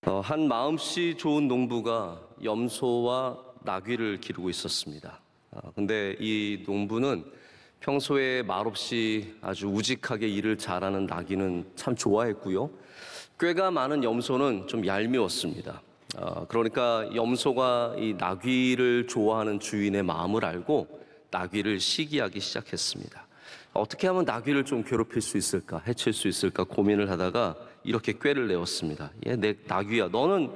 한 마음씨 좋은 농부가 염소와 나귀를 기르고 있었습니다. 근데 이 농부는 평소에 말없이 아주 우직하게 일을 잘하는 나귀는 참 좋아했고요. 꾀가 많은 염소는 좀 얄미웠습니다. 그러니까 염소가 이 나귀를 좋아하는 주인의 마음을 알고 나귀를 시기하기 시작했습니다. 어떻게 하면 나귀를 좀 괴롭힐 수 있을까, 해칠 수 있을까 고민을 하다가 이렇게 꾀를 내었습니다. 내 나귀야, 너는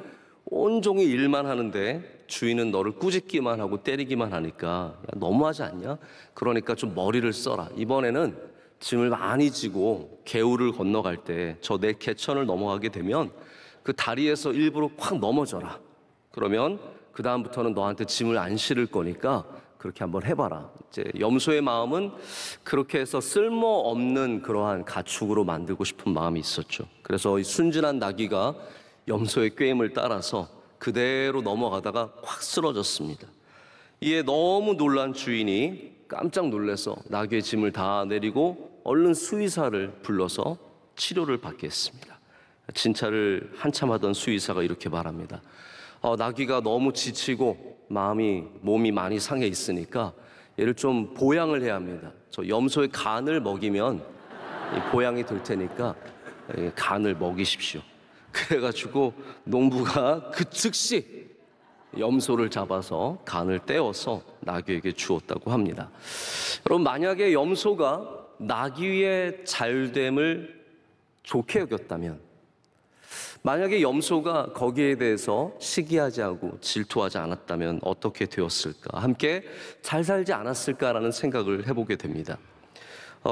온종일 일만 하는데 주인은 너를 꾸짖기만 하고 때리기만 하니까 너무하지 않냐? 그러니까 좀 머리를 써라. 이번에는 짐을 많이 지고 개울을 건너갈 때 저 내 개천을 넘어가게 되면 그 다리에서 일부러 콱 넘어져라. 그러면 그 다음부터는 너한테 짐을 안 실을 거니까 그렇게 한번 해봐라. 이제 염소의 마음은 그렇게 해서 쓸모없는 그러한 가축으로 만들고 싶은 마음이 있었죠. 그래서 이 순진한 나귀가 염소의 꾀임을 따라서 그대로 넘어가다가 확 쓰러졌습니다. 이에 너무 놀란 주인이 깜짝 놀라서 나귀의 짐을 다 내리고 얼른 수의사를 불러서 치료를 받게 했습니다. 진찰을 한참 하던 수의사가 이렇게 말합니다. 나귀가 너무 지치고 몸이 많이 상해 있으니까 얘를 좀 보양을 해야 합니다. 저 염소의 간을 먹이면 보양이 될 테니까 간을 먹이십시오. 그래가지고 농부가 그 즉시 염소를 잡아서 간을 떼어서 나귀에게 주었다고 합니다. 여러분, 만약에 염소가 나귀의 잘됨을 좋게 여겼다면, 만약에 염소가 거기에 대해서 시기하지 않고 질투하지 않았다면 어떻게 되었을까? 함께 잘 살지 않았을까라는 생각을 해보게 됩니다.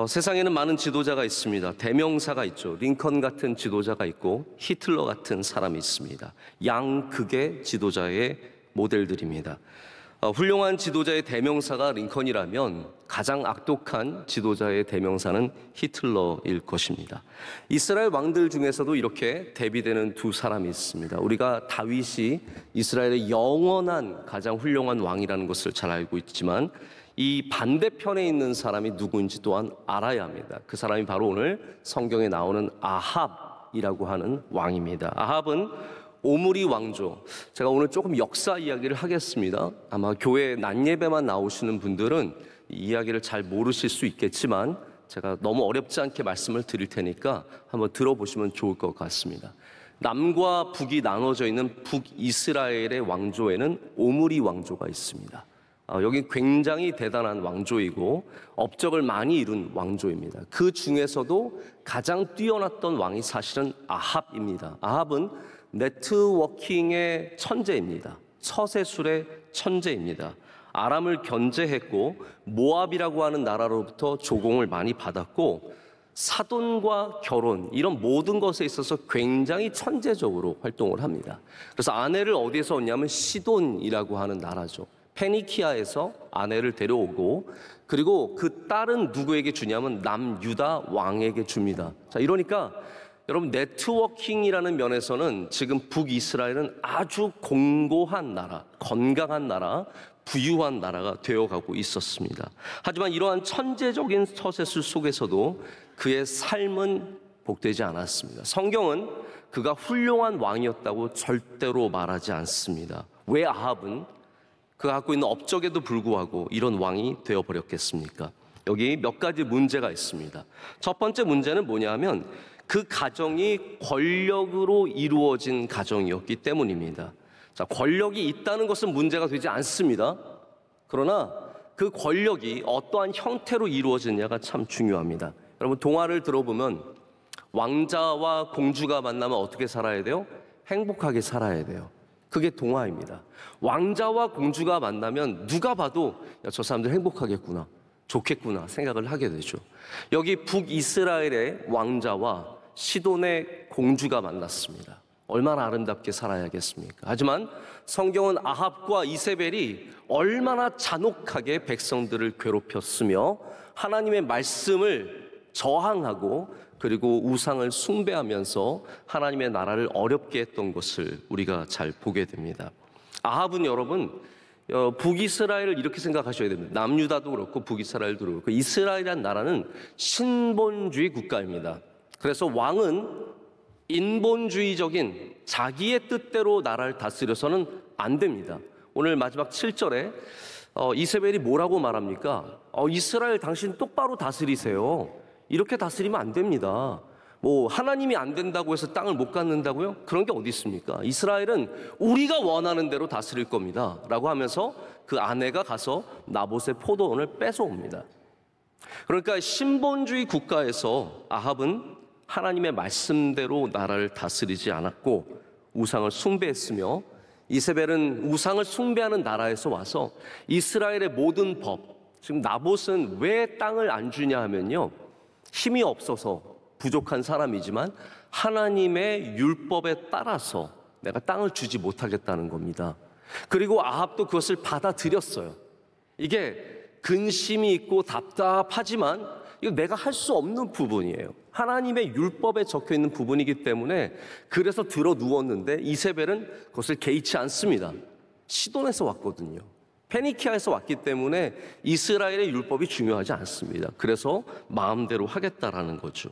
세상에는 많은 지도자가 있습니다. 대명사가 있죠. 링컨 같은 지도자가 있고 히틀러 같은 사람이 있습니다. 양극의 지도자의 모델들입니다. 훌륭한 지도자의 대명사가 링컨이라면 가장 악독한 지도자의 대명사는 히틀러일 것입니다. 이스라엘 왕들 중에서도 이렇게 대비되는 두 사람이 있습니다. 우리가 다윗이 이스라엘의 영원한 가장 훌륭한 왕이라는 것을 잘 알고 있지만 이 반대편에 있는 사람이 누구인지 또한 알아야 합니다. 그 사람이 바로 오늘 성경에 나오는 아합이라고 하는 왕입니다. 아합은 오므리 왕조. 제가 오늘 조금 역사 이야기를 하겠습니다. 아마 교회 낮 예배만 나오시는 분들은 이 이야기를 잘 모르실 수 있겠지만 제가 너무 어렵지 않게 말씀을 드릴 테니까 한번 들어보시면 좋을 것 같습니다. 남과 북이 나눠져 있는 북이스라엘의 왕조에는 오므리 왕조가 있습니다. 여기 굉장히 대단한 왕조이고 업적을 많이 이룬 왕조입니다. 그 중에서도 가장 뛰어났던 왕이 사실은 아합입니다. 아합은 네트워킹의 천재입니다. 처세술의 천재입니다. 아람을 견제했고 모압이라고 하는 나라로부터 조공을 많이 받았고 사돈과 결혼, 이런 모든 것에 있어서 굉장히 천재적으로 활동을 합니다. 그래서 아내를 어디에서 얻냐면 시돈이라고 하는 나라죠. 페니키아에서 아내를 데려오고, 그리고 그 딸은 누구에게 주냐면 남유다 왕에게 줍니다. 자, 이러니까 여러분, 네트워킹이라는 면에서는 지금 북이스라엘은 아주 공고한 나라, 건강한 나라, 부유한 나라가 되어가고 있었습니다. 하지만 이러한 천재적인 처세술 속에서도 그의 삶은 복되지 않았습니다. 성경은 그가 훌륭한 왕이었다고 절대로 말하지 않습니다. 왜 아합은 그가 갖고 있는 업적에도 불구하고 이런 왕이 되어버렸겠습니까? 여기 몇 가지 문제가 있습니다. 첫 번째 문제는 뭐냐면 그 가정이 권력으로 이루어진 가정이었기 때문입니다. 자, 권력이 있다는 것은 문제가 되지 않습니다. 그러나 그 권력이 어떠한 형태로 이루어지느냐가 참 중요합니다. 여러분, 동화를 들어보면 왕자와 공주가 만나면 어떻게 살아야 돼요? 행복하게 살아야 돼요. 그게 동화입니다. 왕자와 공주가 만나면 누가 봐도 저 사람들 행복하겠구나, 좋겠구나 생각을 하게 되죠. 여기 북이스라엘의 왕자와 시돈의 공주가 만났습니다. 얼마나 아름답게 살아야겠습니까? 하지만 성경은 아합과 이세벨이 얼마나 잔혹하게 백성들을 괴롭혔으며 하나님의 말씀을 저항하고 그리고 우상을 숭배하면서 하나님의 나라를 어렵게 했던 것을 우리가 잘 보게 됩니다. 아합은 여러분, 북이스라엘을 이렇게 생각하셔야 됩니다. 남유다도 그렇고 북이스라엘도 그렇고 이스라엘이라는 나라는 신본주의 국가입니다. 그래서 왕은 인본주의적인 자기의 뜻대로 나라를 다스려서는 안 됩니다. 오늘 마지막 7절에 이세벨이 뭐라고 말합니까? 이스라엘 당신 똑바로 다스리세요. 이렇게 다스리면 안 됩니다. 뭐 하나님이 안 된다고 해서 땅을 못 갖는다고요? 그런 게 어디 있습니까? 이스라엘은 우리가 원하는 대로 다스릴 겁니다 라고 하면서 그 아내가 가서 나봇의 포도원을 뺏어옵니다. 그러니까 신본주의 국가에서 아합은 하나님의 말씀대로 나라를 다스리지 않았고 우상을 숭배했으며, 이세벨은 우상을 숭배하는 나라에서 와서 이스라엘의 모든 법, 지금 나봇은 왜 땅을 안 주냐 하면요, 힘이 없어서 부족한 사람이지만 하나님의 율법에 따라서 내가 땅을 주지 못하겠다는 겁니다. 그리고 아합도 그것을 받아들였어요. 이게 근심이 있고 답답하지만 이거 내가 할 수 없는 부분이에요. 하나님의 율법에 적혀 있는 부분이기 때문에 그래서 들어 누웠는데 이세벨은 그것을 개의치 않습니다. 시돈에서 왔거든요. 페니키아에서 왔기 때문에 이스라엘의 율법이 중요하지 않습니다. 그래서 마음대로 하겠다라는 거죠.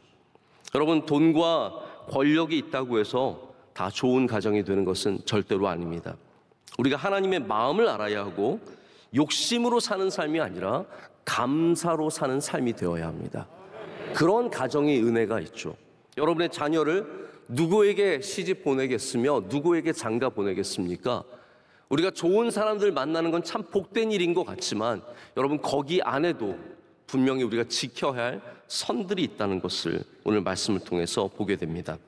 여러분, 돈과 권력이 있다고 해서 다 좋은 가정이 되는 것은 절대로 아닙니다. 우리가 하나님의 마음을 알아야 하고 욕심으로 사는 삶이 아니라 감사로 사는 삶이 되어야 합니다. 그런 가정의 은혜가 있죠. 여러분의 자녀를 누구에게 시집 보내겠으며 누구에게 장가 보내겠습니까? 우리가 좋은 사람들 만나는 건 참 복된 일인 것 같지만 여러분, 거기 안에도 분명히 우리가 지켜야 할 선들이 있다는 것을 오늘 말씀을 통해서 보게 됩니다.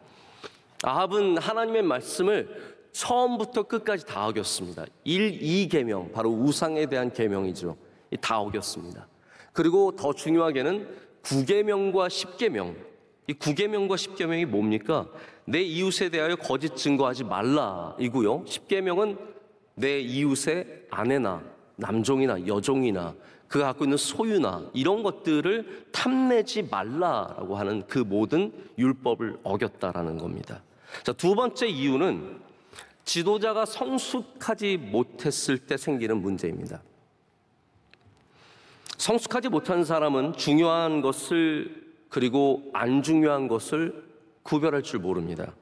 아합은 하나님의 말씀을 처음부터 끝까지 다 어겼습니다. 1, 2계명, 바로 우상에 대한 계명이죠. 다 어겼습니다. 그리고 더 중요하게는 9계명과 10계명, 이 9계명과 10계명이 뭡니까? 내 이웃에 대하여 거짓 증거하지 말라 이고요, 10계명은 내 이웃의 아내나 남종이나 여종이나 그가 갖고 있는 소유나 이런 것들을 탐내지 말라라고 하는 그 모든 율법을 어겼다라는 겁니다. 자, 두 번째 이유는 지도자가 성숙하지 못했을 때 생기는 문제입니다. 성숙하지 못한 사람은 중요한 것을 그리고 안 중요한 것을 구별할 줄 모릅니다.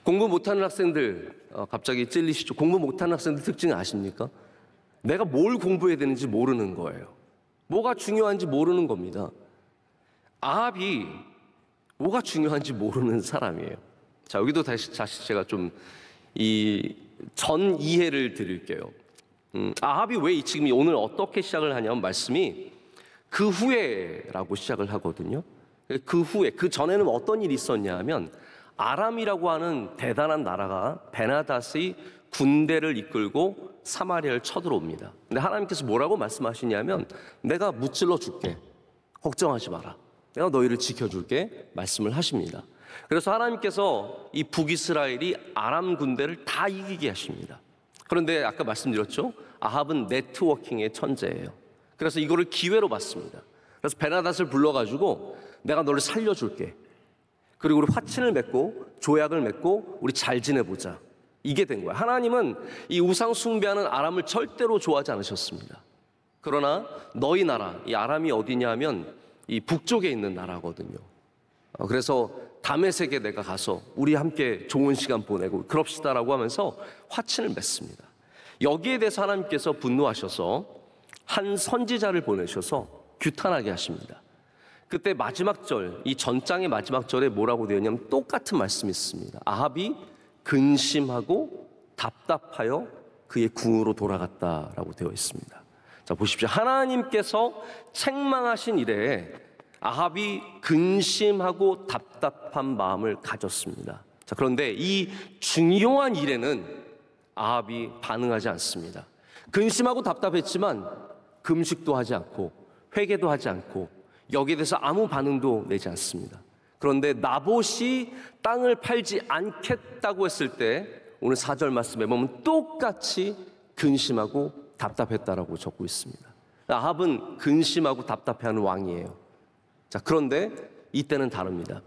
공부 못하는 학생들, 갑자기 찔리시죠? 공부 못하는 학생들 특징 아십니까? 내가 뭘 공부해야 되는지 모르는 거예요. 뭐가 중요한지 모르는 겁니다. 아합이 뭐가 중요한지 모르는 사람이에요. 자, 여기도 다시 제가 좀 전 이해를 드릴게요. 아합이 왜 지금 오늘 어떻게 시작을 하냐면 말씀이 그 후에라고 시작을 하거든요. 그 후에, 그 전에는 어떤 일이 있었냐 하면 아람이라고 하는 대단한 나라가 베나닷의 군대를 이끌고 사마리아를 쳐들어옵니다. 근데 하나님께서 뭐라고 말씀하시냐면 내가 무찔러 줄게, 걱정하지 마라, 내가 너희를 지켜줄게 말씀을 하십니다. 그래서 하나님께서 이 북이스라엘이 아람 군대를 다 이기게 하십니다. 그런데 아까 말씀드렸죠, 아합은 네트워킹의 천재예요. 그래서 이거를 기회로 봤습니다. 그래서 베나닷을 불러가지고 내가 너를 살려줄게, 그리고 우리 화친을 맺고 조약을 맺고 우리 잘 지내보자, 이게 된 거야. 하나님은 이 우상 숭배하는 아람을 절대로 좋아하지 않으셨습니다. 그러나 너희 나라, 이 아람이 어디냐 하면 이 북쪽에 있는 나라거든요. 그래서 다메섹에 내가 가서 우리 함께 좋은 시간 보내고 그럽시다라고 하면서 화친을 맺습니다. 여기에 대해서 하나님께서 분노하셔서 한 선지자를 보내셔서 규탄하게 하십니다. 그때 마지막 절, 이 전장의 마지막 절에 뭐라고 되어 있냐면 똑같은 말씀이 있습니다. 아합이 근심하고 답답하여 그의 궁으로 돌아갔다라고 되어 있습니다. 자, 보십시오. 하나님께서 책망하신 이래에 아합이 근심하고 답답한 마음을 가졌습니다. 자, 그런데 이 중요한 일에는 아합이 반응하지 않습니다. 근심하고 답답했지만 금식도 하지 않고 회개도 하지 않고 여기에 대해서 아무 반응도 내지 않습니다. 그런데 나봇이 땅을 팔지 않겠다고 했을 때 오늘 4절 말씀에 보면 똑같이 근심하고 답답했다라고 적고 있습니다. 아합은 근심하고 답답해하는 왕이에요. 자, 그런데 이때는 다릅니다.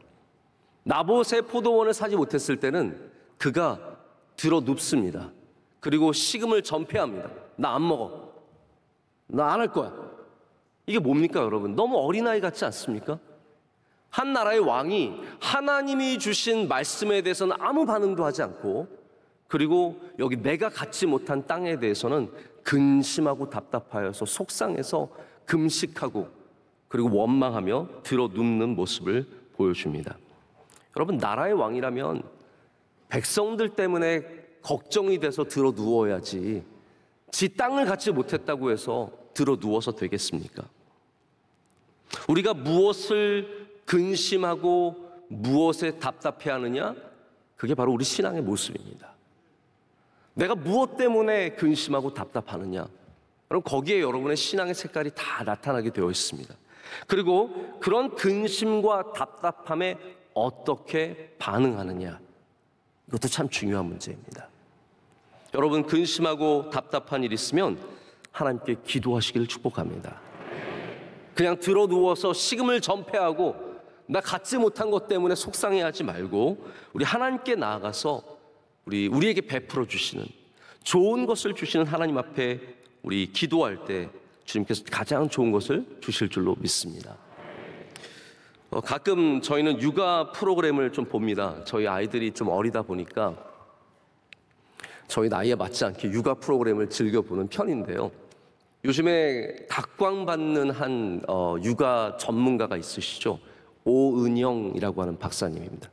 나봇의 포도원을 사지 못했을 때는 그가 들어 눕습니다. 그리고 식음을 전폐합니다. 나 안 먹어, 나 안 할 거야. 이게 뭡니까 여러분? 너무 어린아이 같지 않습니까? 한 나라의 왕이 하나님이 주신 말씀에 대해서는 아무 반응도 하지 않고, 그리고 여기 내가 갖지 못한 땅에 대해서는 근심하고 답답하여서 속상해서 금식하고 그리고 원망하며 들어눕는 모습을 보여줍니다. 여러분, 나라의 왕이라면 백성들 때문에 걱정이 돼서 들어누워야지, 지 땅을 갖지 못했다고 해서 들어누워서 되겠습니까? 우리가 무엇을 근심하고 무엇에 답답해하느냐? 그게 바로 우리 신앙의 모습입니다. 내가 무엇 때문에 근심하고 답답하느냐? 그럼 거기에 여러분의 신앙의 색깔이 다 나타나게 되어 있습니다. 그리고 그런 근심과 답답함에 어떻게 반응하느냐? 이것도 참 중요한 문제입니다. 여러분, 근심하고 답답한 일 있으면 하나님께 기도하시기를 축복합니다. 그냥 들어누워서 식음을 전폐하고 나 갖지 못한 것 때문에 속상해하지 말고 우리 하나님께 나아가서 우리에게 베풀어 주시는 좋은 것을 주시는 하나님 앞에 우리 기도할 때 주님께서 가장 좋은 것을 주실 줄로 믿습니다. 가끔 저희는 육아 프로그램을 좀 봅니다. 저희 아이들이 좀 어리다 보니까 저희 나이에 맞지 않게 육아 프로그램을 즐겨보는 편인데요. 요즘에 각광받는 한 육아 전문가가 있으시죠. 오은영이라고 하는 박사님입니다.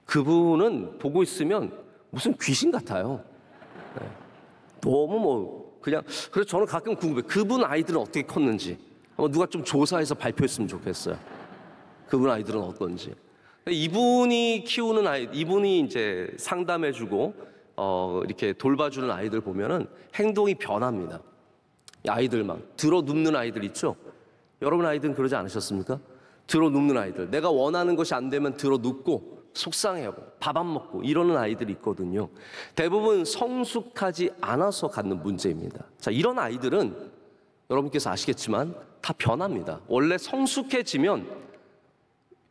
그분은 보고 있으면 무슨 귀신 같아요. 네. 너무 그냥, 그래서 저는 가끔 궁금해요. 그분 아이들은 어떻게 컸는지 한번 누가 좀 조사해서 발표했으면 좋겠어요. 그분 아이들은 어떤지. 이분이 키우는 이분이 이제 상담해주고 이렇게 돌봐주는 아이들 보면은 행동이 변합니다. 아이들만 들어눕는 아이들 있죠. 여러분 아이들은 그러지 않으셨습니까? 들어눕는 아이들, 내가 원하는 것이 안 되면 들어눕고 속상해하고 밥 안 먹고 이러는 아이들이 있거든요. 대부분 성숙하지 않아서 갖는 문제입니다. 자, 이런 아이들은 여러분께서 아시겠지만 다 변합니다. 원래 성숙해지면,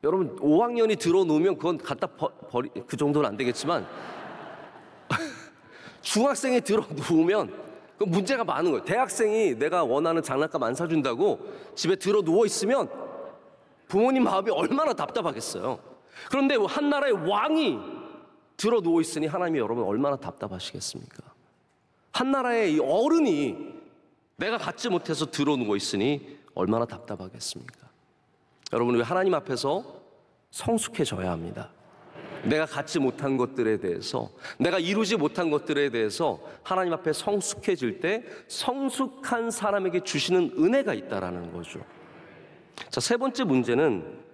여러분 5학년이 들어놓으면 그건 갖다 버리, 그 정도는 안 되겠지만 중학생이 들어놓으면 그 문제가 많은 거예요. 대학생이 내가 원하는 장난감 안 사준다고 집에 들어누워 있으면 부모님 마음이 얼마나 답답하겠어요. 그런데 한 나라의 왕이 들어누워 있으니 하나님이 여러분 얼마나 답답하시겠습니까? 한 나라의 이 어른이 내가 갖지 못해서 들어누워 있으니 얼마나 답답하겠습니까? 여러분, 우리 하나님 앞에서 성숙해져야 합니다. 내가 갖지 못한 것들에 대해서, 내가 이루지 못한 것들에 대해서 하나님 앞에 성숙해질 때 성숙한 사람에게 주시는 은혜가 있다라는 거죠. 자, 세 번째 문제는,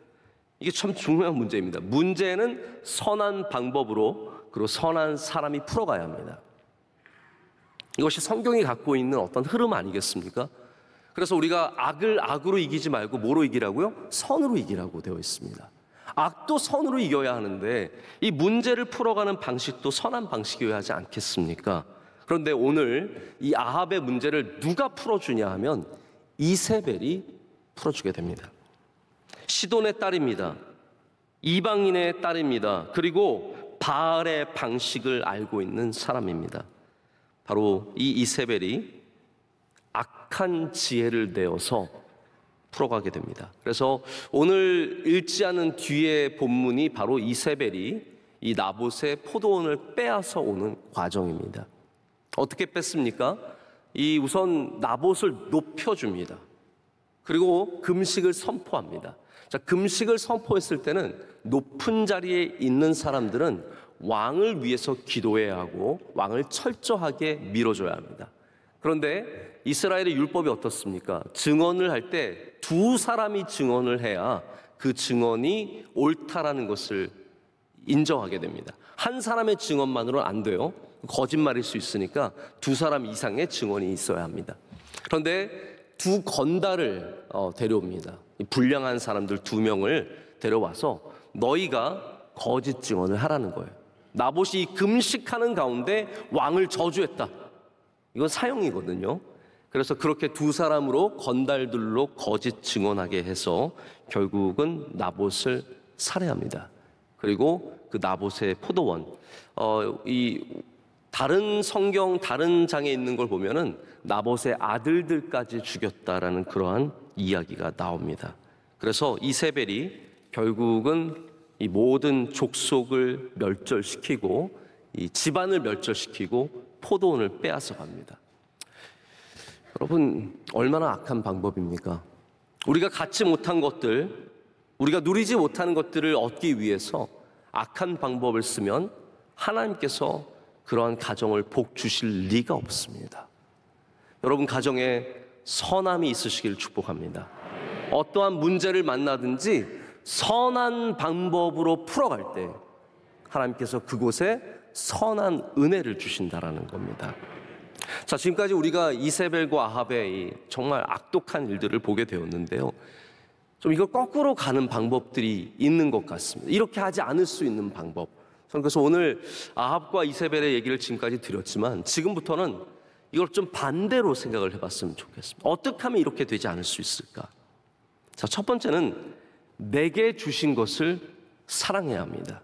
이게 참 중요한 문제입니다. 문제는 선한 방법으로 그리고 선한 사람이 풀어가야 합니다. 이것이 성경이 갖고 있는 어떤 흐름 아니겠습니까? 그래서 우리가 악을 악으로 이기지 말고 뭐로 이기라고요? 선으로 이기라고 되어 있습니다. 악도 선으로 이겨야 하는데 이 문제를 풀어가는 방식도 선한 방식이어야 하지 않겠습니까? 그런데 오늘 이 아합의 문제를 누가 풀어주냐 하면 이세벨이 풀어주게 됩니다. 시돈의 딸입니다. 이방인의 딸입니다. 그리고 바알의 방식을 알고 있는 사람입니다. 바로 이 이세벨이 악한 지혜를 내어서 풀어가게 됩니다. 그래서 오늘 읽지 않은 뒤에 본문이 바로 이세벨이 이 나봇의 포도원을 빼앗아 오는 과정입니다. 어떻게 뺐습니까? 우선 나봇을 높여줍니다. 그리고 금식을 선포합니다. 자, 금식을 선포했을 때는 높은 자리에 있는 사람들은 왕을 위해서 기도해야 하고 왕을 철저하게 밀어줘야 합니다. 그런데 이스라엘의 율법이 어떻습니까? 증언을 할 때 두 사람이 증언을 해야 그 증언이 옳다라는 것을 인정하게 됩니다. 한 사람의 증언만으로는 안 돼요. 거짓말일 수 있으니까 두 사람 이상의 증언이 있어야 합니다. 그런데 두 건달을 데려옵니다. 불량한 사람들 2명을 데려와서 너희가 거짓 증언을 하라는 거예요. 나봇이 금식하는 가운데 왕을 저주했다. 이건 사형이거든요. 그래서 그렇게 두 사람으로 건달들로 거짓 증언하게 해서 결국은 나봇을 살해합니다. 그리고 그 나봇의 포도원, 이 다른 성경 다른 장에 있는 걸 보면은 나봇의 아들들까지 죽였다라는 그러한 이야기가 나옵니다. 그래서 이세벨이 결국은 이 모든 족속을 멸절시키고 이 집안을 멸절시키고 포도원을 빼앗아 갑니다. 여러분, 얼마나 악한 방법입니까? 우리가 갖지 못한 것들, 우리가 누리지 못하는 것들을 얻기 위해서 악한 방법을 쓰면 하나님께서 그러한 가정을 복 주실 리가 없습니다. 여러분 가정에 선함이 있으시길 축복합니다. 어떠한 문제를 만나든지 선한 방법으로 풀어갈 때 하나님께서 그곳에 선한 은혜를 주신다라는 겁니다. 자, 지금까지 우리가 이세벨과 아합의 정말 악독한 일들을 보게 되었는데요. 좀 이걸 거꾸로 가는 방법들이 있는 것 같습니다. 이렇게 하지 않을 수 있는 방법. 저는 그래서 오늘 아합과 이세벨의 얘기를 지금까지 드렸지만 지금부터는 이걸 좀 반대로 생각을 해봤으면 좋겠습니다. 어떻게 하면 이렇게 되지 않을 수 있을까? 자, 첫 번째는 내게 주신 것을 사랑해야 합니다.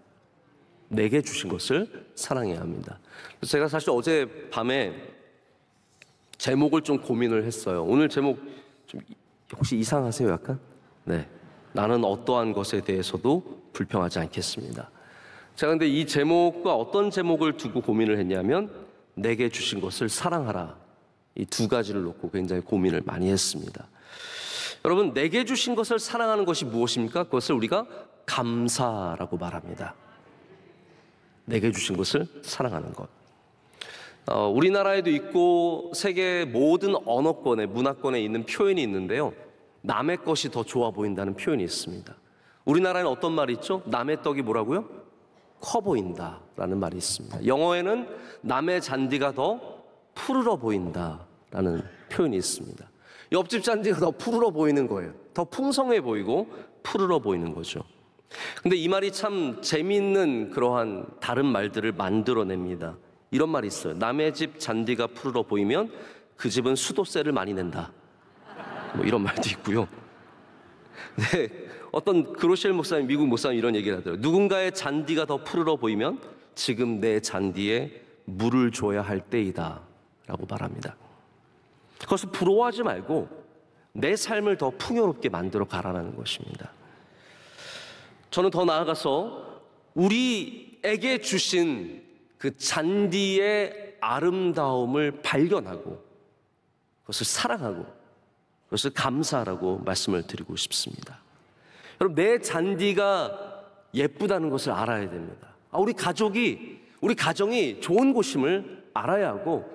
내게 주신 것을 사랑해야 합니다. 그래서 제가 사실 어제 밤에 제목을 좀 고민을 했어요. 오늘 제목 좀 혹시 이상하세요? 약간? 네. 나는 어떠한 것에 대해서도 불평하지 않겠습니다. 제가 근데 이 제목과 어떤 제목을 두고 고민을 했냐면 내게 주신 것을 사랑하라. 이 두 가지를 놓고 굉장히 고민을 많이 했습니다. 여러분, 내게 주신 것을 사랑하는 것이 무엇입니까? 그것을 우리가 감사라고 말합니다. 내게 주신 것을 사랑하는 것. 우리나라에도 있고 세계 모든 언어권에, 문화권에 있는 표현이 있는데요. 남의 것이 더 좋아 보인다는 표현이 있습니다. 우리나라에는 어떤 말이 있죠? 남의 떡이 뭐라고요? 커 보인다라는 말이 있습니다. 영어에는 남의 잔디가 더 푸르러 보인다라는 표현이 있습니다. 옆집 잔디가 더 푸르러 보이는 거예요. 더 풍성해 보이고 푸르러 보이는 거죠. 근데 이 말이 참 재미있는 그러한 다른 말들을 만들어냅니다. 이런 말이 있어요. 남의 집 잔디가 푸르러 보이면 그 집은 수도세를 많이 낸다. 뭐 이런 말도 있고요. 네, 어떤 그로시엘 목사님, 미국 목사님 이런 얘기를 하더라고요. 누군가의 잔디가 더 푸르러 보이면 지금 내 잔디에 물을 줘야 할 때이다 라고 말합니다. 그것을 부러워하지 말고 내 삶을 더 풍요롭게 만들어 가라는 것입니다. 저는 더 나아가서 우리에게 주신 그 잔디의 아름다움을 발견하고 그것을 사랑하고 그것을 감사하라고 말씀을 드리고 싶습니다. 여러분, 내 잔디가 예쁘다는 것을 알아야 됩니다. 우리 가정이 좋은 곳임을 알아야 하고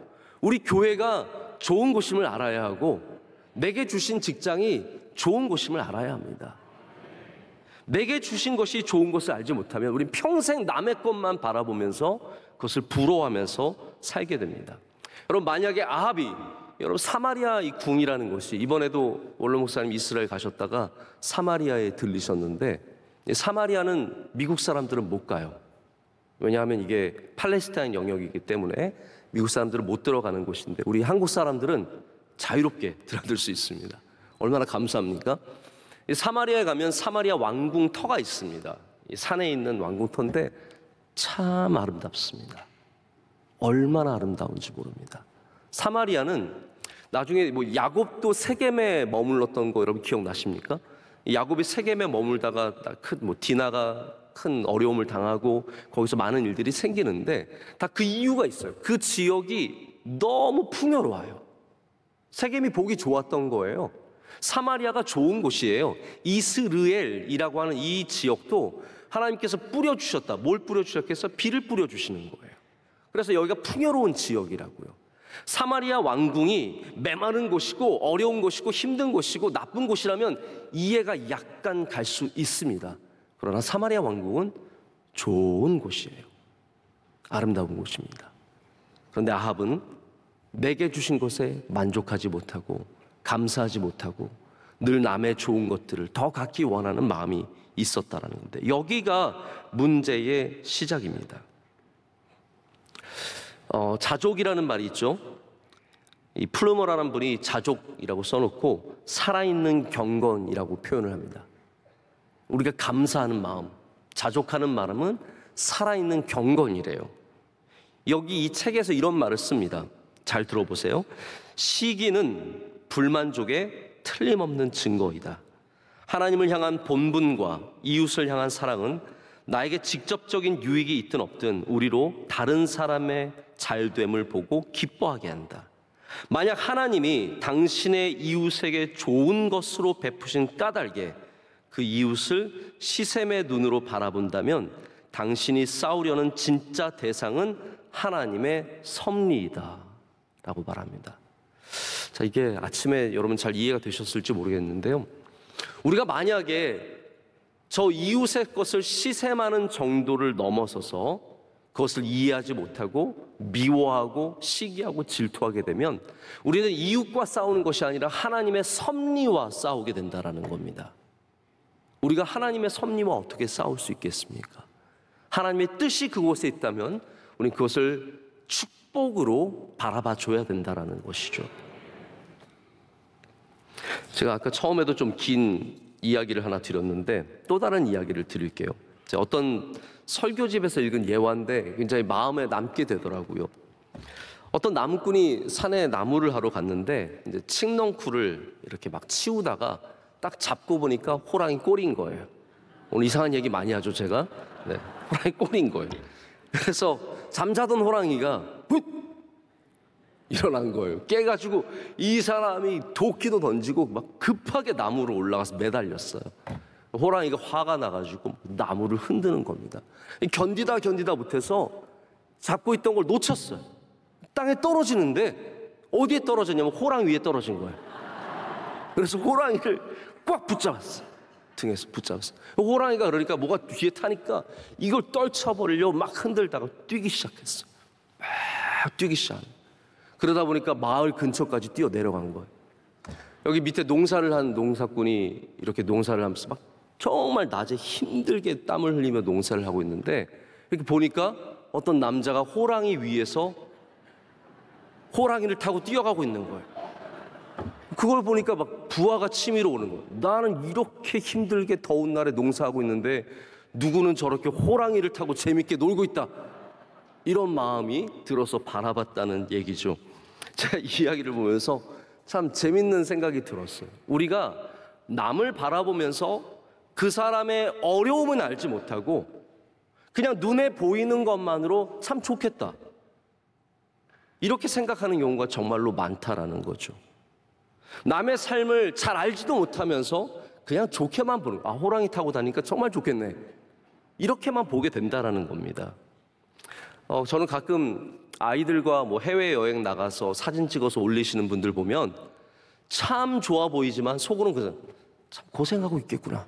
우리 교회가 좋은 곳임을 알아야 하고 내게 주신 직장이 좋은 곳임을 알아야 합니다. 내게 주신 것이 좋은 것을 알지 못하면 우린 평생 남의 것만 바라보면서 그것을 부러워하면서 살게 됩니다. 여러분, 만약에 아합이 여러분 사마리아 이 궁이라는 곳이 이번에도 원로 목사님 이스라엘 가셨다가 사마리아에 들리셨는데 사마리아는 미국 사람들은 못 가요. 왜냐하면 이게 팔레스타인 영역이기 때문에 미국 사람들은 못 들어가는 곳인데 우리 한국 사람들은 자유롭게 들어들 수 있습니다. 얼마나 감사합니까? 사마리아에 가면 사마리아 왕궁 터가 있습니다. 산에 있는 왕궁 터인데 참 아름답습니다. 얼마나 아름다운지 모릅니다. 사마리아는 나중에 뭐 야곱도 세겜에 머물렀던 거 여러분 기억나십니까? 야곱이 세겜에 머물다가 디나가 큰 어려움을 당하고 거기서 많은 일들이 생기는데 다 그 이유가 있어요. 그 지역이 너무 풍요로워요. 세겜이 보기 좋았던 거예요. 사마리아가 좋은 곳이에요. 이스르엘이라고 하는 이 지역도 하나님께서 뿌려주셨다. 뭘 뿌려주셨겠어? 비를 뿌려주시는 거예요. 그래서 여기가 풍요로운 지역이라고요. 사마리아 왕궁이 메마른 곳이고 어려운 곳이고 힘든 곳이고 나쁜 곳이라면 이해가 약간 갈 수 있습니다. 그러나 사마리아 왕궁은 좋은 곳이에요. 아름다운 곳입니다. 그런데 아합은 내게 주신 것에 만족하지 못하고 감사하지 못하고 늘 남의 좋은 것들을 더 갖기 원하는 마음이 있었다라는 건데 여기가 문제의 시작입니다. 자족이라는 말이 있죠. 이 플루머라는 분이 자족이라고 써놓고 살아있는 경건이라고 표현을 합니다. 우리가 감사하는 마음, 자족하는 마음은 살아있는 경건이래요. 여기 이 책에서 이런 말을 씁니다. 잘 들어보세요. 시기는 불만족의 틀림없는 증거이다. 하나님을 향한 본분과 이웃을 향한 사랑은 나에게 직접적인 유익이 있든 없든 우리로 다른 사람의 잘됨을 보고 기뻐하게 한다. 만약 하나님이 당신의 이웃에게 좋은 것으로 베푸신 까닭에 그 이웃을 시샘의 눈으로 바라본다면 당신이 싸우려는 진짜 대상은 하나님의 섭리이다 라고 말합니다. 자, 이게 아침에 여러분 잘 이해가 되셨을지 모르겠는데요, 우리가 만약에 저 이웃의 것을 시샘하는 정도를 넘어서서 그것을 이해하지 못하고 미워하고 시기하고 질투하게 되면 우리는 이웃과 싸우는 것이 아니라 하나님의 섭리와 싸우게 된다는 겁니다. 우리가 하나님의 섭리와 어떻게 싸울 수 있겠습니까? 하나님의 뜻이 그곳에 있다면 우리는 그것을 축복으로 바라봐 줘야 된다는 것이죠. 제가 아까 처음에도 좀 긴 이야기를 하나 드렸는데 또 다른 이야기를 드릴게요. 제가 어떤 설교집에서 읽은 예화인데 굉장히 마음에 남게 되더라고요. 어떤 나무꾼이 산에 나무를 하러 갔는데 이제 칡넝쿨을 이렇게 막 치우다가 딱 잡고 보니까 호랑이 꼴인 거예요. 오늘 이상한 얘기 많이 하죠, 제가. 네, 호랑이 꼴인 거예요. 그래서 잠자던 호랑이가 훗! 일어난 거예요. 깨가지고 이 사람이 도끼도 던지고 막 급하게 나무로 올라가서 매달렸어요. 호랑이가 화가 나가지고 나무를 흔드는 겁니다. 견디다 못해서 잡고 있던 걸 놓쳤어요. 땅에 떨어지는데 어디에 떨어졌냐면 호랑이 위에 떨어진 거예요. 그래서 호랑이를 꽉 붙잡았어요. 등에서 붙잡았어요. 호랑이가 그러니까 뭐가 뒤에 타니까 이걸 떨쳐버리려고 막 흔들다가 뛰기 시작했어요. 막 뛰기 시작해요. 그러다 보니까 마을 근처까지 뛰어 내려간 거예요. 여기 밑에 농사를 한 농사꾼이 이렇게 농사를 하면서 막 정말 낮에 힘들게 땀을 흘리며 농사를 하고 있는데 이렇게 보니까 어떤 남자가 호랑이 위에서 호랑이를 타고 뛰어가고 있는 거예요. 그걸 보니까 막 부하가 치밀어 오는 거예요. 나는 이렇게 힘들게 더운 날에 농사하고 있는데 누구는 저렇게 호랑이를 타고 재밌게 놀고 있다. 이런 마음이 들어서 바라봤다는 얘기죠. 제가 이 이야기를 보면서 참 재밌는 생각이 들었어요. 우리가 남을 바라보면서 그 사람의 어려움은 알지 못하고 그냥 눈에 보이는 것만으로 참 좋겠다, 이렇게 생각하는 경우가 정말로 많다라는 거죠. 남의 삶을 잘 알지도 못하면서 그냥 좋게만 보는, 아, 호랑이 타고 다니니까 정말 좋겠네, 이렇게만 보게 된다라는 겁니다. 저는 가끔 아이들과 뭐 해외여행 나가서 사진 찍어서 올리시는 분들 보면 참 좋아 보이지만 속으로는 그냥 참 고생하고 있겠구나.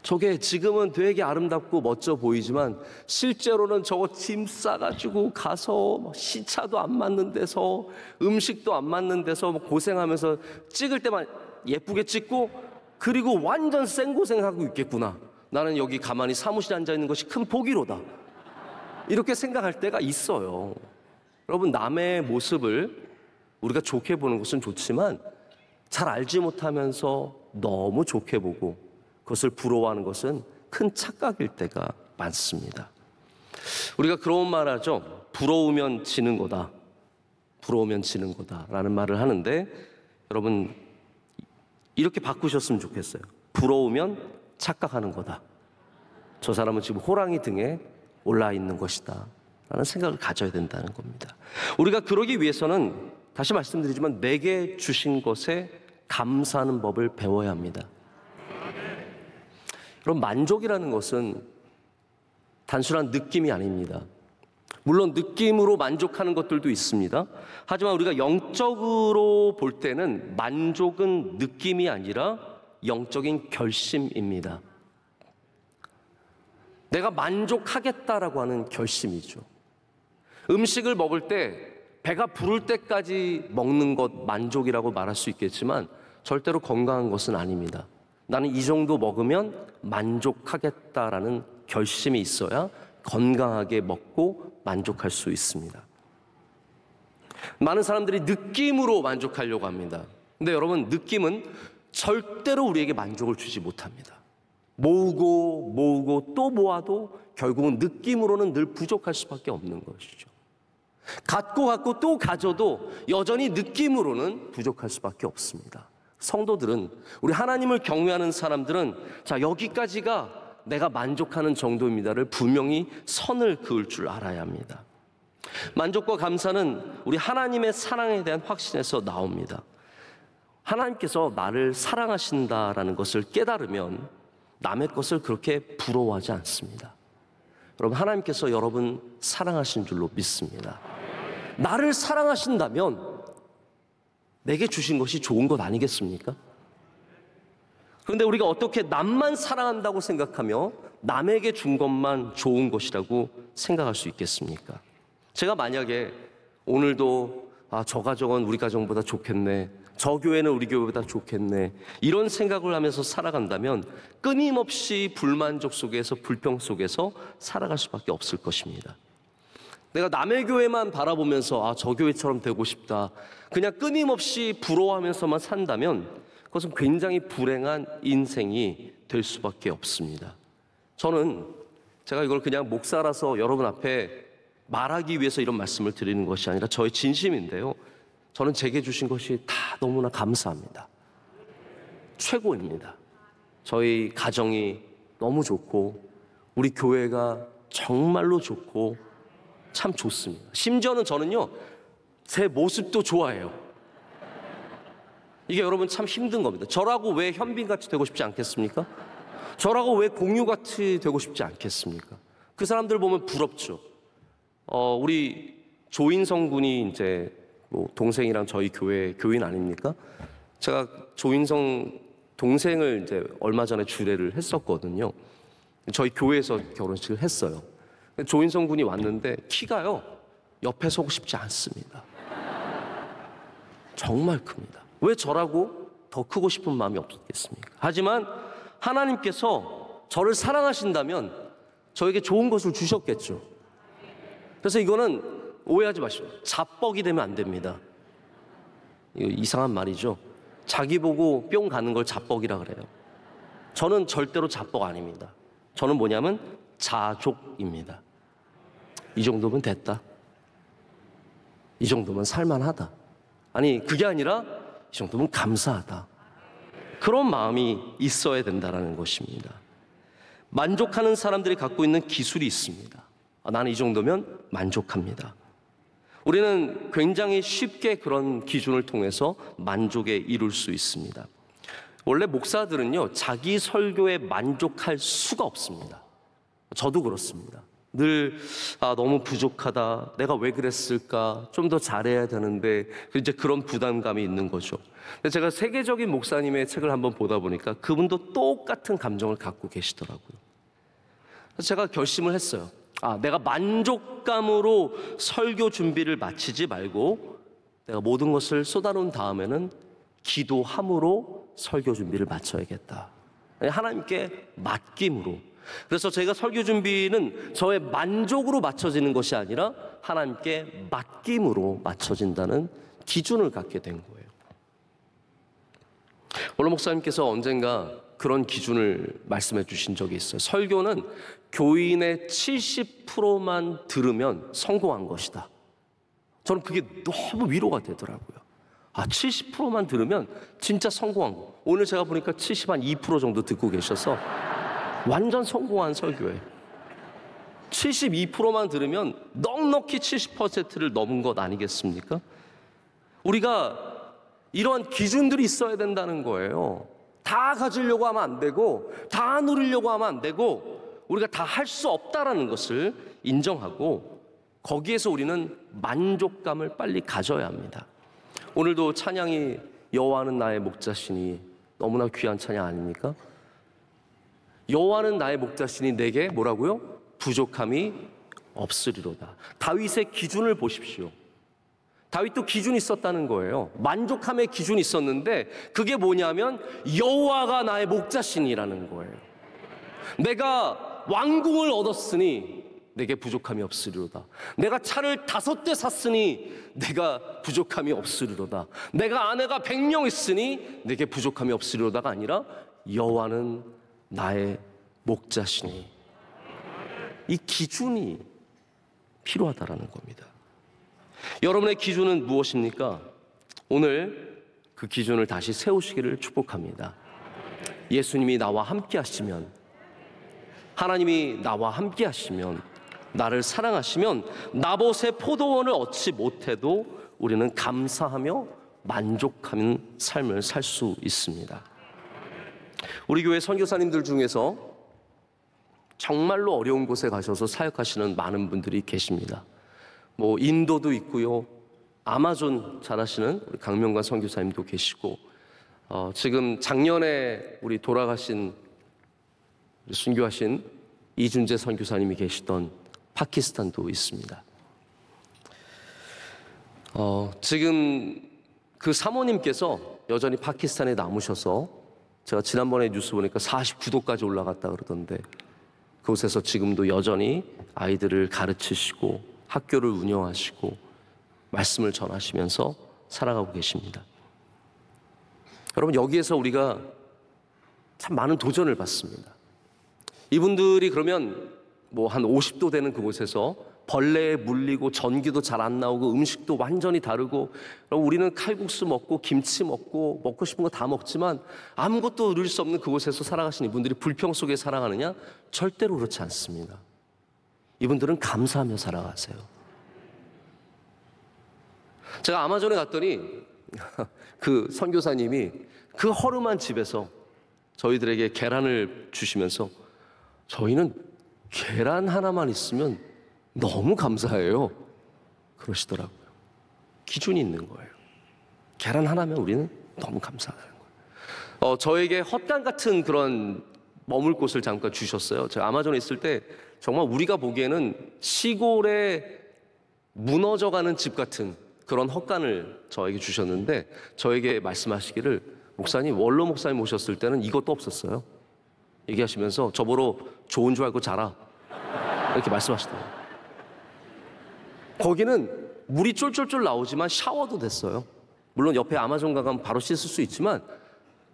저게 지금은 되게 아름답고 멋져 보이지만 실제로는 저거 짐 싸가지고 가서 시차도 안 맞는 데서 음식도 안 맞는 데서 고생하면서 찍을 때만 예쁘게 찍고 그리고 완전 생고생하고 있겠구나. 나는 여기 가만히 사무실에 앉아 있는 것이 큰 복이로다, 이렇게 생각할 때가 있어요. 여러분, 남의 모습을 우리가 좋게 보는 것은 좋지만 잘 알지 못하면서 너무 좋게 보고 그것을 부러워하는 것은 큰 착각일 때가 많습니다. 우리가 그런 말 하죠. 부러우면 지는 거다. 부러우면 지는 거다라는 말을 하는데 여러분, 이렇게 바꾸셨으면 좋겠어요. 부러우면 착각하는 거다. 저 사람은 지금 호랑이 등에 올라 있는 것이다 라는 생각을 가져야 된다는 겁니다. 우리가 그러기 위해서는 다시 말씀드리지만 내게 주신 것에 감사하는 법을 배워야 합니다. 여러분, 만족이라는 것은 단순한 느낌이 아닙니다. 물론 느낌으로 만족하는 것들도 있습니다. 하지만 우리가 영적으로 볼 때는 만족은 느낌이 아니라 영적인 결심입니다. 내가 만족하겠다라고 하는 결심이죠. 음식을 먹을 때 배가 부를 때까지 먹는 것 만족이라고 말할 수 있겠지만 절대로 건강한 것은 아닙니다. 나는 이 정도 먹으면 만족하겠다라는 결심이 있어야 건강하게 먹고 만족할 수 있습니다. 많은 사람들이 느낌으로 만족하려고 합니다. 근데 여러분, 느낌은 절대로 우리에게 만족을 주지 못합니다. 모으고 또 모아도 결국은 느낌으로는 늘 부족할 수밖에 없는 것이죠. 갖고 또 가져도 여전히 느낌으로는 부족할 수밖에 없습니다. 성도들은, 우리 하나님을 경외하는 사람들은 자, 여기까지가 내가 만족하는 정도입니다를 분명히 선을 그을 줄 알아야 합니다. 만족과 감사는 우리 하나님의 사랑에 대한 확신에서 나옵니다. 하나님께서 나를 사랑하신다라는 것을 깨달으면 남의 것을 그렇게 부러워하지 않습니다. 여러분, 하나님께서 여러분 사랑하신 줄로 믿습니다. 나를 사랑하신다면 내게 주신 것이 좋은 것 아니겠습니까? 그런데 우리가 어떻게 남만 사랑한다고 생각하며 남에게 준 것만 좋은 것이라고 생각할 수 있겠습니까? 제가 만약에 오늘도 저 가정은 우리 가정보다 좋겠네, 저 교회는 우리 교회보다 좋겠네, 이런 생각을 하면서 살아간다면 끊임없이 불만족 속에서, 불평 속에서 살아갈 수밖에 없을 것입니다. 내가 남의 교회만 바라보면서 저 교회처럼 되고 싶다, 그냥 끊임없이 부러워하면서만 산다면 그것은 굉장히 불행한 인생이 될 수밖에 없습니다. 제가 이걸 그냥 목사라서 여러분 앞에 말하기 위해서 이런 말씀을 드리는 것이 아니라 저의 진심인데요, 저는 제게 주신 것이 다 너무나 감사합니다. 최고입니다. 저희 가정이 너무 좋고 우리 교회가 정말로 좋고 참 좋습니다. 심지어는 저는요, 제 모습도 좋아해요. 이게 여러분 참 힘든 겁니다. 저라고 왜 현빈같이 되고 싶지 않겠습니까? 저라고 왜 공유같이 되고 싶지 않겠습니까? 그 사람들 보면 부럽죠. 우리 조인성 군이 이제 동생이랑 저희 교회 교인 아닙니까? 제가 조인성 동생을 이제 얼마 전에 주례를 했었거든요. 저희 교회에서 결혼식을 했어요. 조인성 군이 왔는데 키가요, 옆에 서고 싶지 않습니다. 정말 큽니다. 왜 저라고 더 크고 싶은 마음이 없겠습니까? 하지만 하나님께서 저를 사랑하신다면 저에게 좋은 것을 주셨겠죠. 그래서 이거는 오해하지 마시고 자뻑이 되면 안 됩니다. 이거 이상한 말이죠. 자기 보고 뿅 가는 걸 자뻑이라 그래요. 저는 절대로 자뻑 아닙니다. 저는 뭐냐면 자족입니다. 이 정도면 됐다, 이 정도면 살만하다, 아니 그게 아니라 이 정도면 감사하다, 그런 마음이 있어야 된다는 것입니다. 만족하는 사람들이 갖고 있는 기술이 있습니다. 나는 이 정도면 만족합니다. 우리는 굉장히 쉽게 그런 기준을 통해서 만족에 이룰 수 있습니다. 원래 목사들은요, 자기 설교에 만족할 수가 없습니다. 저도 그렇습니다. 늘 너무 부족하다, 내가 왜 그랬을까, 좀 더 잘해야 되는데, 이제 그런 부담감이 있는 거죠. 근데 제가 세계적인 목사님의 책을 한번 보다 보니까 그분도 똑같은 감정을 갖고 계시더라고요. 그래서 제가 결심을 했어요. 내가 만족감으로 설교 준비를 마치지 말고 내가 모든 것을 쏟아놓은 다음에는 기도함으로 설교 준비를 마쳐야겠다. 하나님께 맡김으로. 그래서 제가 설교 준비는 저의 만족으로 맞춰지는 것이 아니라 하나님께 맡김으로 맞춰진다는 기준을 갖게 된 거예요. 원로 목사님께서 언젠가 그런 기준을 말씀해 주신 적이 있어요. 설교는 교인의 70%만 들으면 성공한 것이다. 저는 그게 너무 위로가 되더라고요. 70%만 들으면 진짜 성공한 거. 오늘 제가 보니까 72% 정도 듣고 계셔서 완전 성공한 설교예요. 72%만 들으면 넉넉히 70%를 넘은 것 아니겠습니까? 우리가 이러한 기준들이 있어야 된다는 거예요. 다 가지려고 하면 안 되고, 다 누리려고 하면 안 되고, 우리가 다 할 수 없다라는 것을 인정하고 거기에서 우리는 만족감을 빨리 가져야 합니다. 오늘도 찬양이 여호와는 나의 목자시니, 너무나 귀한 찬양 아닙니까? 여호와는 나의 목자시니 내게 뭐라고요? 부족함이 없으리로다. 다윗의 기준을 보십시오. 다윗도 기준이 있었다는 거예요. 만족함의 기준이 있었는데 그게 뭐냐면 여호와가 나의 목자시니라는 거예요. 내가 왕궁을 얻었으니 내게 부족함이 없으리로다. 내가 차를 5대 샀으니 내가 부족함이 없으리로다. 내가 아내가 100명 있으니 내게 부족함이 없으리로다가 아니라 여호와는 나의 목자시니. 이 기준이 필요하다라는 겁니다. 여러분의 기준은 무엇입니까? 오늘 그 기준을 다시 세우시기를 축복합니다. 예수님이 나와 함께 하시면, 하나님이 나와 함께 하시면, 나를 사랑하시면 나봇의 포도원을 얻지 못해도 우리는 감사하며 만족하는 삶을 살 수 있습니다. 우리 교회 선교사님들 중에서 정말로 어려운 곳에 가셔서 사역하시는 많은 분들이 계십니다. 뭐 인도도 있고요, 아마존 잘하시는 우리 강명관 선교사님도 계시고, 지금 작년에 우리 돌아가신 순교하신 이준재 선교사님이 계시던 파키스탄도 있습니다. 지금 그 사모님께서 여전히 파키스탄에 남으셔서, 제가 지난번에 뉴스 보니까 49도까지 올라갔다 그러던데, 그곳에서 지금도 여전히 아이들을 가르치시고 학교를 운영하시고 말씀을 전하시면서 살아가고 계십니다. 여러분, 여기에서 우리가 참 많은 도전을 받습니다. 이분들이 그러면 뭐 한 50도 되는 그곳에서 벌레에 물리고 전기도 잘 안 나오고 음식도 완전히 다르고, 우리는 칼국수 먹고 김치 먹고 먹고 싶은 거 다 먹지만 아무것도 누릴 수 없는 그곳에서 살아가신 이분들이 불평 속에 살아가느냐? 절대로 그렇지 않습니다. 이분들은 감사하며 살아가세요. 제가 아마존에 갔더니 그 선교사님이 그 허름한 집에서 저희들에게 계란을 주시면서, 저희는 계란 하나만 있으면 너무 감사해요 그러시더라고요. 기준이 있는 거예요. 계란 하나면 우리는 너무 감사하다는 거예요. 저에게 헛간 같은 그런 머물 곳을 잠깐 주셨어요. 제가 아마존에 있을 때 정말 우리가 보기에는 시골에 무너져가는 집 같은 그런 헛간을 저에게 주셨는데, 저에게 말씀하시기를, 목사님, 원로 목사님 오셨을 때는 이것도 없었어요 얘기하시면서 저보러 좋은 줄 알고 자라 이렇게 말씀하시더라고요. 거기는 물이 쫄쫄쫄 나오지만 샤워도 됐어요. 물론 옆에 아마존 가면 바로 씻을 수 있지만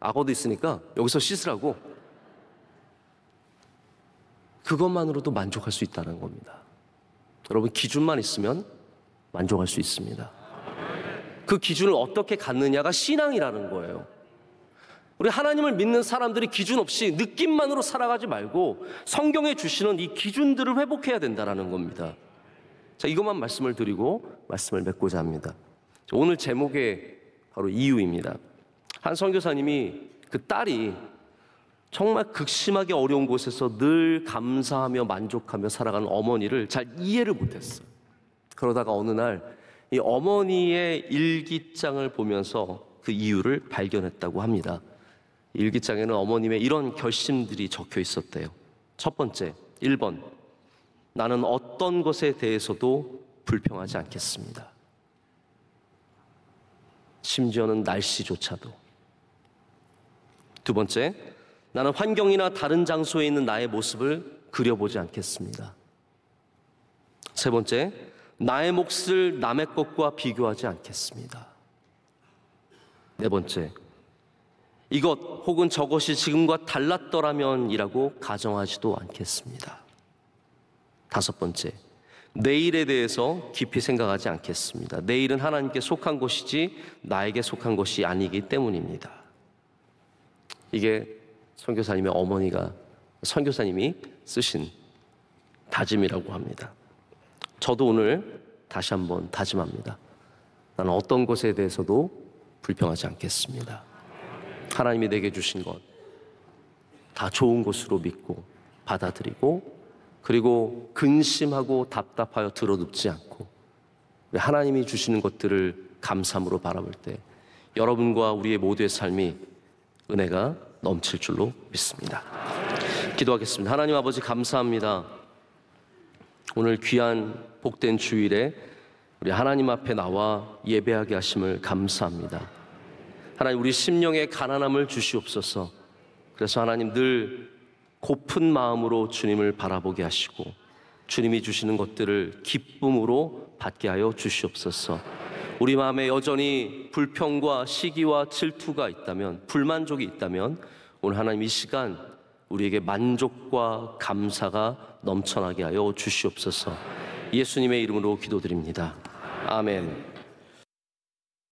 악어도 있으니까 여기서 씻으라고. 그것만으로도 만족할 수 있다는 겁니다. 여러분, 기준만 있으면 만족할 수 있습니다. 그 기준을 어떻게 갖느냐가 신앙이라는 거예요. 우리 하나님을 믿는 사람들이 기준 없이 느낌만으로 살아가지 말고 성경에 주시는 이 기준들을 회복해야 된다는 겁니다. 자, 이것만 말씀을 드리고 말씀을 맺고자 합니다. 오늘 제목의 바로 이유입니다. 한 선교사님이 그 딸이 정말 극심하게 어려운 곳에서 늘 감사하며 만족하며 살아가는 어머니를 잘 이해를 못했어요. 그러다가 어느 날 이 어머니의 일기장을 보면서 그 이유를 발견했다고 합니다. 일기장에는 어머님의 이런 결심들이 적혀 있었대요. 첫 번째, 1번, 나는 어떤 것에 대해서도 불평하지 않겠습니다. 심지어는 날씨조차도. 두 번째, 나는 환경이나 다른 장소에 있는 나의 모습을 그려보지 않겠습니다. 세 번째, 나의 몫을 남의 것과 비교하지 않겠습니다. 네 번째, 이것 혹은 저것이 지금과 달랐더라면이라고 가정하지도 않겠습니다. 다섯 번째, 내일에 대해서 깊이 생각하지 않겠습니다. 내일은 하나님께 속한 것이지 나에게 속한 것이 아니기 때문입니다. 이게 선교사님이 쓰신 다짐이라고 합니다. 저도 오늘 다시 한번 다짐합니다. 나는 어떤 것에 대해서도 불평하지 않겠습니다. 하나님이 내게 주신 것 다 좋은 것으로 믿고 받아들이고, 그리고 근심하고 답답하여 들어눕지 않고 하나님이 주시는 것들을 감사함으로 바라볼 때 여러분과 우리의 모두의 삶이 은혜가 넘칠 줄로 믿습니다. 기도하겠습니다. 하나님 아버지, 감사합니다. 오늘 귀한 복된 주일에 우리 하나님 앞에 나와 예배하게 하심을 감사합니다. 하나님, 우리 심령의 가난함을 주시옵소서. 그래서 하나님, 늘 고픈 마음으로 주님을 바라보게 하시고 주님이 주시는 것들을 기쁨으로 받게 하여 주시옵소서. 우리 마음에 여전히 불평과 시기와 질투가 있다면, 불만족이 있다면 오늘 하나님 이 시간 우리에게 만족과 감사가 넘쳐나게 하여 주시옵소서. 예수님의 이름으로 기도드립니다. 아멘.